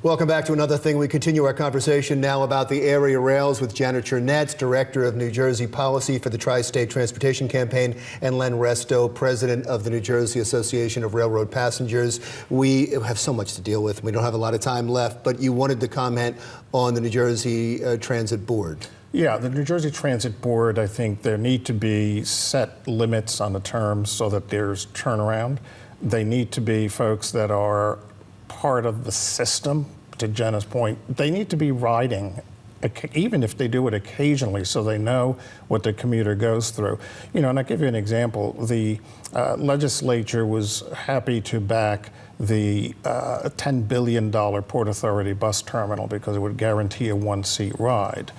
Welcome back to Another Thing. We continue our conversation now about the area rails with Jenna Chernetz, Director of New Jersey Policy for the Tri-State Transportation Campaign, and Len Resto, President of the New Jersey Association of Railroad Passengers. We have so much to deal with. We don't have a lot of time left, but you wanted to comment on the New Jersey Transit Board. Yeah, the New Jersey Transit Board, I think there need to be set limits on the terms so that there's turnaround. They need to be folks that are part of the system, to Jenna's point. They need to be riding, even if they do it occasionally, so they know what the commuter goes through. You know, and I'll give you an example. The legislature was happy to back the $10 billion Port Authority bus terminal because it would guarantee a one-seat ride.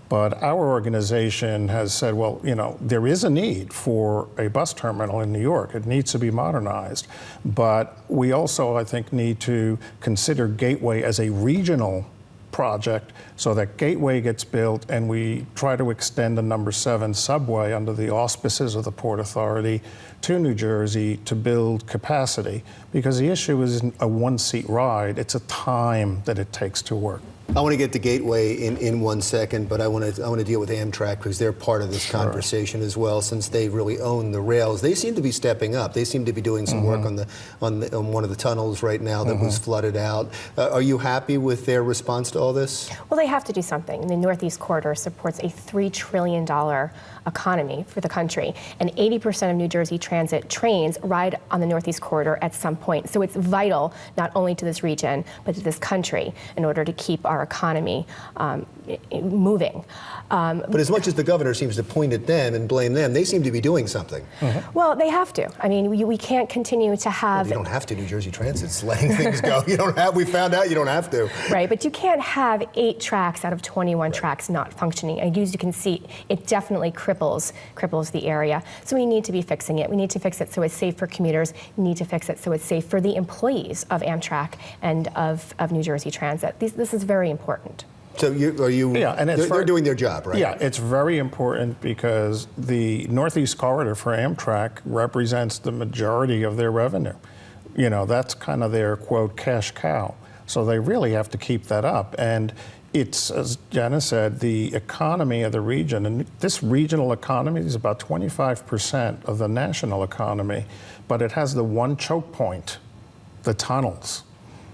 But our organization has said, well, you know, there is a need for a bus terminal in New York. It needs to be modernized. But we also, I think, need to consider Gateway as a regional project so that Gateway gets built and we try to extend the number 7 subway under the auspices of the Port Authority to New Jersey to build capacity. Because the issue isn't a one-seat ride, it's a time that it takes to work. I want to get to Gateway in 1 second, but I want to deal with Amtrak because they're part of this conversation as well, since they really own the rails. They seem to be stepping up. They seem to be doing some work on one of the tunnels right now that was flooded out. Are you happy with their response to all this? Well, they have to do something. The Northeast Corridor supports a $3 trillion economy for the country, and 80% of New Jersey Transit trains ride on the Northeast Corridor at some point. So it's vital not only to this region, but to this country in order to keep our economy moving. But as much as the governor seems to point at them and blame them, they seem to be doing something. Well, they have to. I mean, we can't continue to have... Well, you don't have to. New Jersey Transit's letting things go. You don't have. We found out you don't have to. Right, but you can't have 8 tracks out of 21 tracks not functioning. And as you can see, it definitely cripples the area. So we need to be fixing it. We need to fix it so it's safe for commuters. We need to fix it so it's safe for the employees of Amtrak and of New Jersey Transit. This is very important. So yeah, and they're doing their job, right? Yeah, it's very important because the Northeast Corridor for Amtrak represents the majority of their revenue. You know, that's kind of their, quote, cash cow. So they really have to keep that up. And it's, as Jenna said, the economy of the region, and this regional economy is about 25% of the national economy, but it has the one choke point, the tunnels.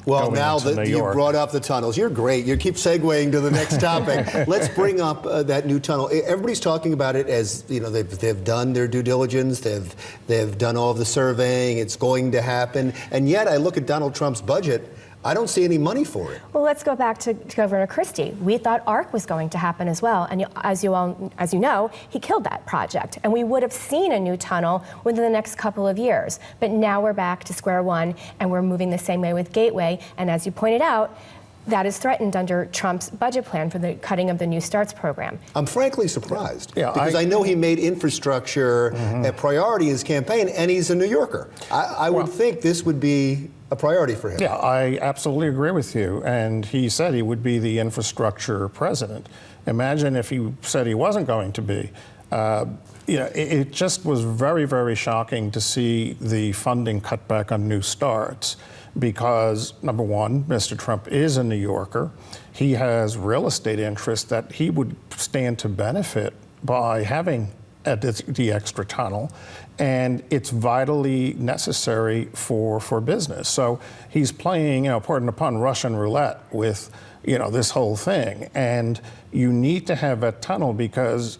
Well, now that you brought up the tunnels, you're great. You keep segueing to the next topic. Let's bring up that new tunnel. Everybody's talking about it as, you know, they've done their due diligence. They've done all of the surveying. It's going to happen. And yet I look at Donald Trump's budget. I don't see any money for it. Well, let's go back to Governor Christie. We thought ARC was going to happen as well, and as you know, he killed that project, and we would have seen a new tunnel within the next couple of years. But now we're back to square one, and we're moving the same way with Gateway, and as you pointed out, that is threatened under Trump's budget plan for the cutting of the New Starts program. I'm frankly surprised, because I know he made infrastructure a priority in his campaign, and he's a New Yorker. I would think this would be a priority for him. Yeah, I absolutely agree with you. And he said he would be the infrastructure president. Imagine if he said he wasn't going to be. You know, it just was very, very shocking to see the funding cut back on New Starts because, number one, Mr. Trump is a New Yorker. He has real estate interests that he would stand to benefit by having the extra tunnel, and it's vitally necessary for business. So he's playing, you know, pardon the pun, Russian roulette with, you know, this whole thing. And you need to have that tunnel because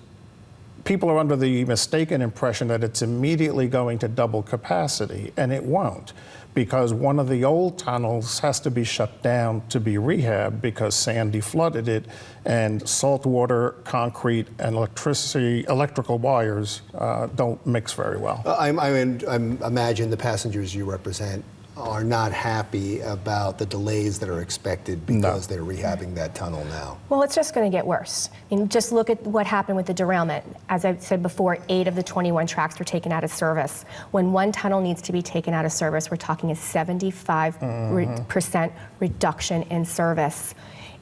people are under the mistaken impression that it's immediately going to double capacity, and it won't, because one of the old tunnels has to be shut down to be rehabbed because Sandy flooded it, and salt water, concrete, and electrical wires don't mix very well. I imagine the passengers you represent are not happy about the delays that are expected because they're rehabbing that tunnel now. Well, it's just going to get worse. I mean, just look at what happened with the derailment. As I said before, 8 of the 21 tracks were taken out of service. When one tunnel needs to be taken out of service, we're talking a 75% reduction in service.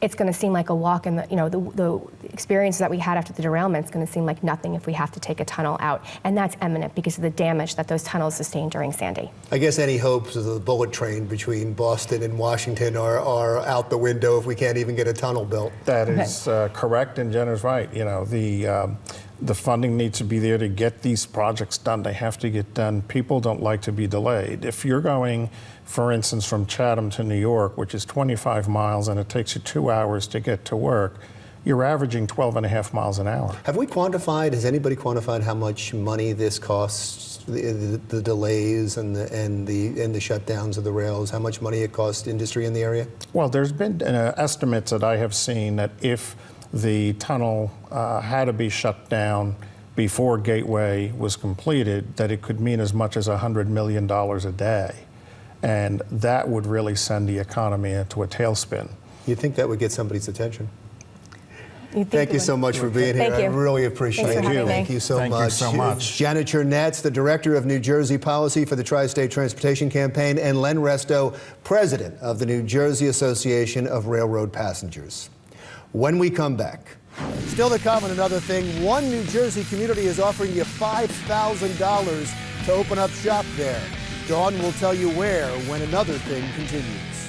it's going to seem like a walk in the, the experiences that we had after the derailment is going to seem like nothing if we have to take a tunnel out. And that's imminent because of the damage that those tunnels sustained during Sandy. I guess any hopes of the bullet train between Boston and Washington are out the window if we can't even get a tunnel built. That is correct, and Jenna's right. The funding needs to be there to get these projects done. They have to get done. People don't like to be delayed. If you're going, for instance, from Chatham to New York, which is 25 miles, and it takes you 2 hours to get to work, you're averaging 12.5 miles an hour. Have we quantified, has anybody quantified how much money this costs, the delays and the shutdowns of the rails, how much money it costs industry in the area? Well, there's been estimates that I have seen that if the tunnel had to be shut down before Gateway was completed, that it could mean as much as $100 million a day. And that would really send the economy into a tailspin. You'd think that would get somebody's attention. Thank you so much for being here. Thank you. I really appreciate Thanks for it. having me. Thank you so Thank much. you so much. Jenna Chernetz, the Director of New Jersey Policy for the Tri-State Transportation Campaign, and Len Resto, President of the New Jersey Association of Railroad Passengers. When we come back, still to come on another thing, one New Jersey community is offering you $5,000 to open up shop there. Dawn will tell you where when another thing continues.